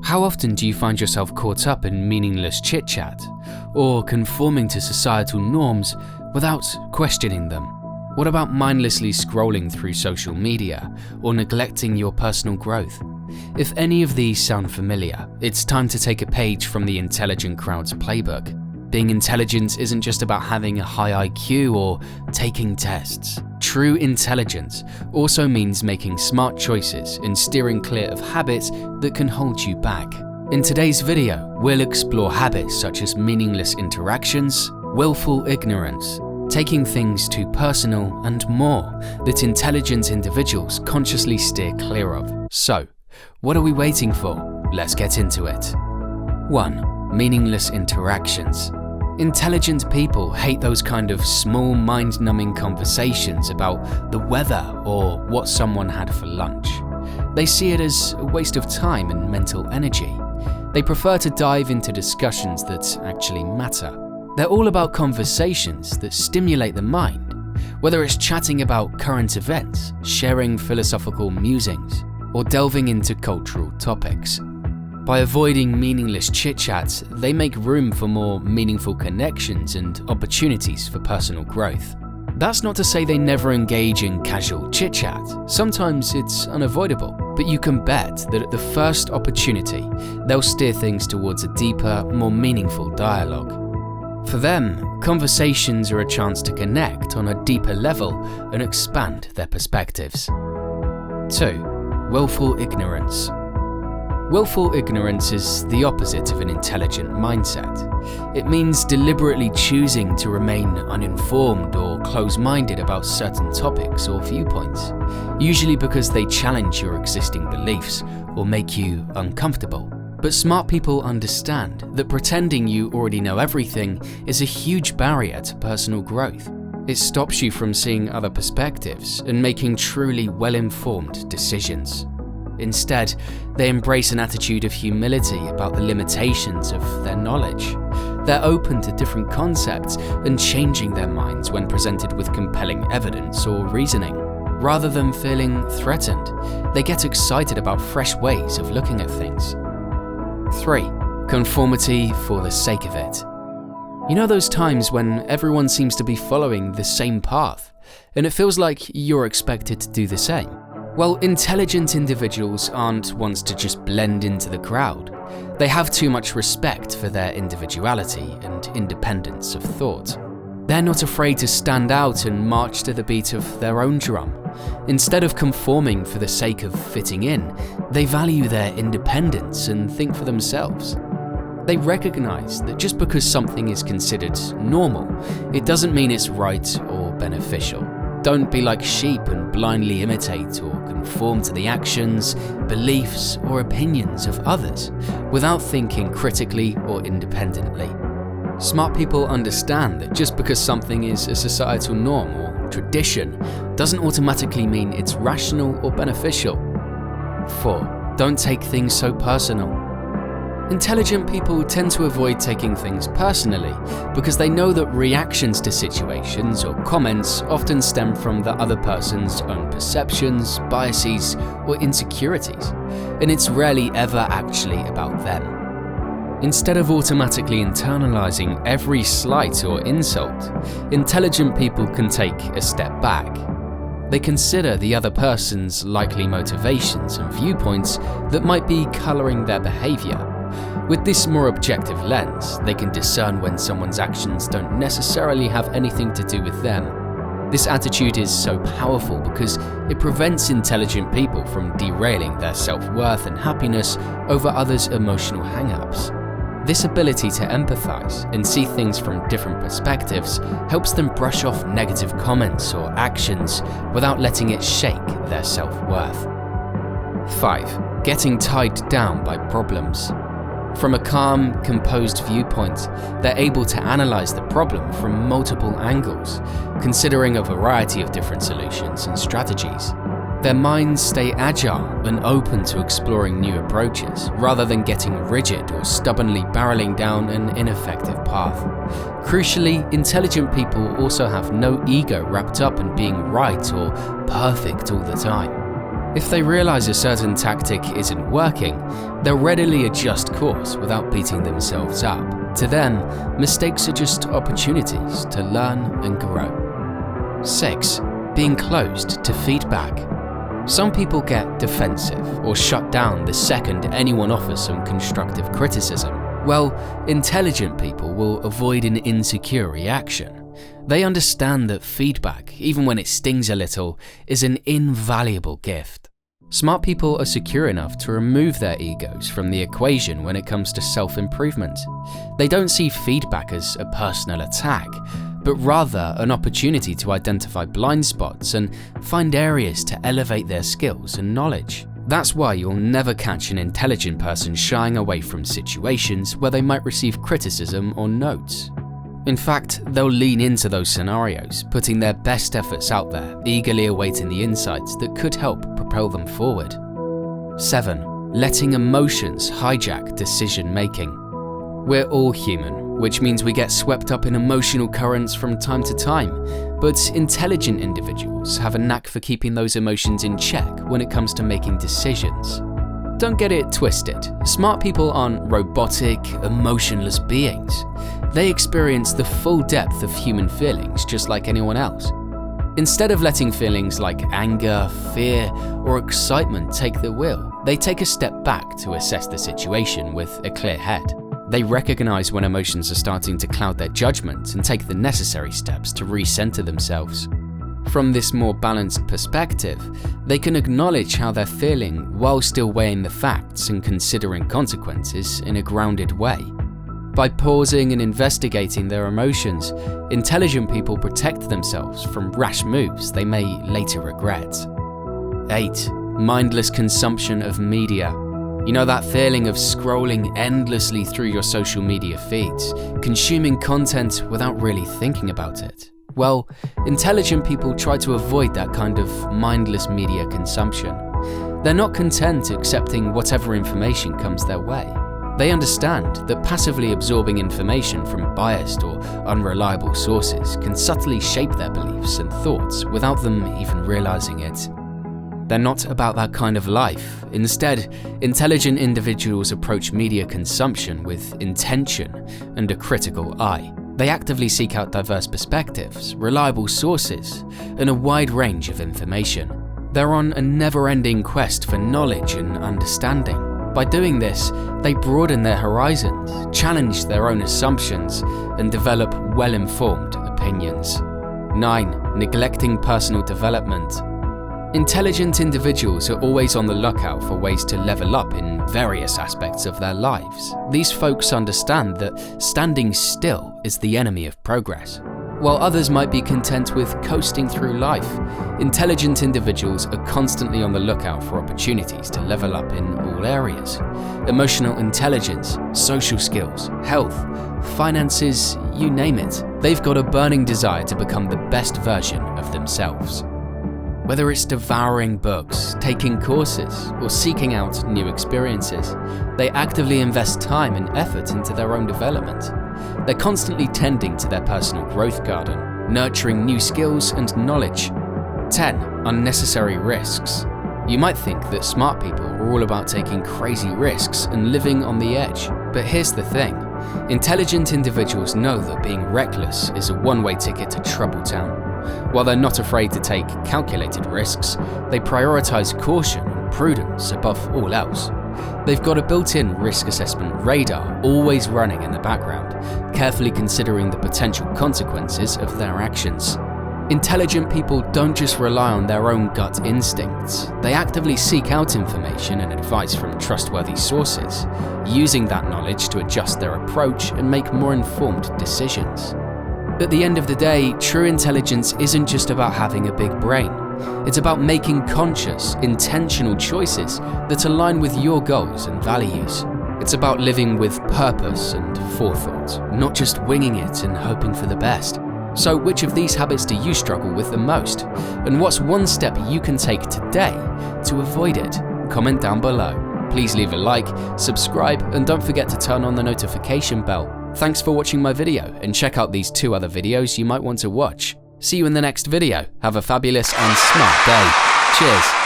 How often do you find yourself caught up in meaningless chit-chat, or conforming to societal norms without questioning them? What about mindlessly scrolling through social media, or neglecting your personal growth? If any of these sound familiar, it's time to take a page from the intelligent crowd's playbook. Being intelligent isn't just about having a high IQ or taking tests. True intelligence also means making smart choices and steering clear of habits that can hold you back. In today's video, we'll explore habits such as meaningless interactions, willful ignorance, taking things too personal, and more that intelligent individuals consciously steer clear of. So, what are we waiting for? Let's get into it. 1. Meaningless interactions. Intelligent people hate those kind of small, mind-numbing conversations about the weather or what someone had for lunch. They see it as a waste of time and mental energy. They prefer to dive into discussions that actually matter. They're all about conversations that stimulate the mind, whether it's chatting about current events, sharing philosophical musings, or delving into cultural topics. By avoiding meaningless chit-chat, they make room for more meaningful connections and opportunities for personal growth. That's not to say they never engage in casual chit-chat. Sometimes it's unavoidable, but you can bet that at the first opportunity, they'll steer things towards a deeper, more meaningful dialogue. For them, conversations are a chance to connect on a deeper level and expand their perspectives. 2. Willful ignorance. Willful ignorance is the opposite of an intelligent mindset. It means deliberately choosing to remain uninformed or close-minded about certain topics or viewpoints, usually because they challenge your existing beliefs or make you uncomfortable. But smart people understand that pretending you already know everything is a huge barrier to personal growth. It stops you from seeing other perspectives and making truly well-informed decisions. Instead, they embrace an attitude of humility about the limitations of their knowledge. They're open to different concepts and changing their minds when presented with compelling evidence or reasoning. Rather than feeling threatened, they get excited about fresh ways of looking at things. 3. Conformity for the sake of it. You know those times when everyone seems to be following the same path, and it feels like you're expected to do the same? Well, intelligent individuals aren't ones to just blend into the crowd. They have too much respect for their individuality and independence of thought. They're not afraid to stand out and march to the beat of their own drum. Instead of conforming for the sake of fitting in, they value their independence and think for themselves. They recognize that just because something is considered normal, it doesn't mean it's right or beneficial. Don't be like sheep and blindly imitate or conform to the actions, beliefs, or opinions of others without thinking critically or independently. Smart people understand that just because something is a societal norm or tradition doesn't automatically mean it's rational or beneficial. 4. Don't take things so personal. Intelligent people tend to avoid taking things personally because they know that reactions to situations or comments often stem from the other person's own perceptions, biases, or insecurities, and it's rarely ever actually about them. Instead of automatically internalizing every slight or insult, intelligent people can take a step back. They consider the other person's likely motivations and viewpoints that might be coloring their behavior. With this more objective lens, they can discern when someone's actions don't necessarily have anything to do with them. This attitude is so powerful because it prevents intelligent people from derailing their self-worth and happiness over others' emotional hang-ups. This ability to empathize and see things from different perspectives helps them brush off negative comments or actions without letting it shake their self-worth. 5. Getting tied down by problems. From a calm, composed viewpoint, they're able to analyze the problem from multiple angles, considering a variety of different solutions and strategies. Their minds stay agile and open to exploring new approaches, rather than getting rigid or stubbornly barreling down an ineffective path. Crucially, intelligent people also have no ego wrapped up in being right or perfect all the time. If they realize a certain tactic isn't working, they'll readily adjust course without beating themselves up. To them, mistakes are just opportunities to learn and grow. 6. Being closed to feedback. Some people get defensive or shut down the second anyone offers some constructive criticism. Well, intelligent people will avoid an insecure reaction. They understand that feedback, even when it stings a little, is an invaluable gift. Smart people are secure enough to remove their egos from the equation when it comes to self-improvement. They don't see feedback as a personal attack, but rather an opportunity to identify blind spots and find areas to elevate their skills and knowledge. That's why you'll never catch an intelligent person shying away from situations where they might receive criticism or notes. In fact, they'll lean into those scenarios, putting their best efforts out there, eagerly awaiting the insights that could help propel them forward. 7. Letting emotions hijack decision-making. We're all human, which means we get swept up in emotional currents from time to time, but intelligent individuals have a knack for keeping those emotions in check when it comes to making decisions. Don't get it twisted, smart people aren't robotic, emotionless beings. They experience the full depth of human feelings just like anyone else. Instead of letting feelings like anger, fear, or excitement take the wheel, they take a step back to assess the situation with a clear head. They recognize when emotions are starting to cloud their judgment and take the necessary steps to recenter themselves. From this more balanced perspective, they can acknowledge how they're feeling while still weighing the facts and considering consequences in a grounded way. By pausing and investigating their emotions, intelligent people protect themselves from rash moves they may later regret. 8. Mindless consumption of media. You know that feeling of scrolling endlessly through your social media feeds, consuming content without really thinking about it? Well, intelligent people try to avoid that kind of mindless media consumption. They're not content accepting whatever information comes their way. They understand that passively absorbing information from biased or unreliable sources can subtly shape their beliefs and thoughts without them even realizing it. They're not about that kind of life. Instead, intelligent individuals approach media consumption with intention and a critical eye. They actively seek out diverse perspectives, reliable sources, and a wide range of information. They're on a never-ending quest for knowledge and understanding. By doing this, they broaden their horizons, challenge their own assumptions, and develop well-informed opinions. 9. Neglecting personal development. Intelligent individuals are always on the lookout for ways to level up in various aspects of their lives. These folks understand that standing still is the enemy of progress. While others might be content with coasting through life, intelligent individuals are constantly on the lookout for opportunities to level up in all areas. Emotional intelligence, social skills, health, finances, you name it. They've got a burning desire to become the best version of themselves. Whether it's devouring books, taking courses, or seeking out new experiences, they actively invest time and effort into their own development. They're constantly tending to their personal growth garden, nurturing new skills and knowledge. 10. Unnecessary risks. You might think that smart people are all about taking crazy risks and living on the edge, but here's the thing. Intelligent individuals know that being reckless is a one-way ticket to trouble town. While they're not afraid to take calculated risks, they prioritize caution and prudence above all else. They've got a built-in risk assessment radar always running in the background, carefully considering the potential consequences of their actions. Intelligent people don't just rely on their own gut instincts. They actively seek out information and advice from trustworthy sources, using that knowledge to adjust their approach and make more informed decisions. At the end of the day, true intelligence isn't just about having a big brain. It's about making conscious, intentional choices that align with your goals and values. It's about living with purpose and forethought, not just winging it and hoping for the best. So which of these habits do you struggle with the most? And what's one step you can take today to avoid it? Comment down below. Please leave a like, subscribe, and don't forget to turn on the notification bell. Thanks for watching my video, and check out these 2 other videos you might want to watch. See you in the next video. Have a fabulous and smart day. Cheers.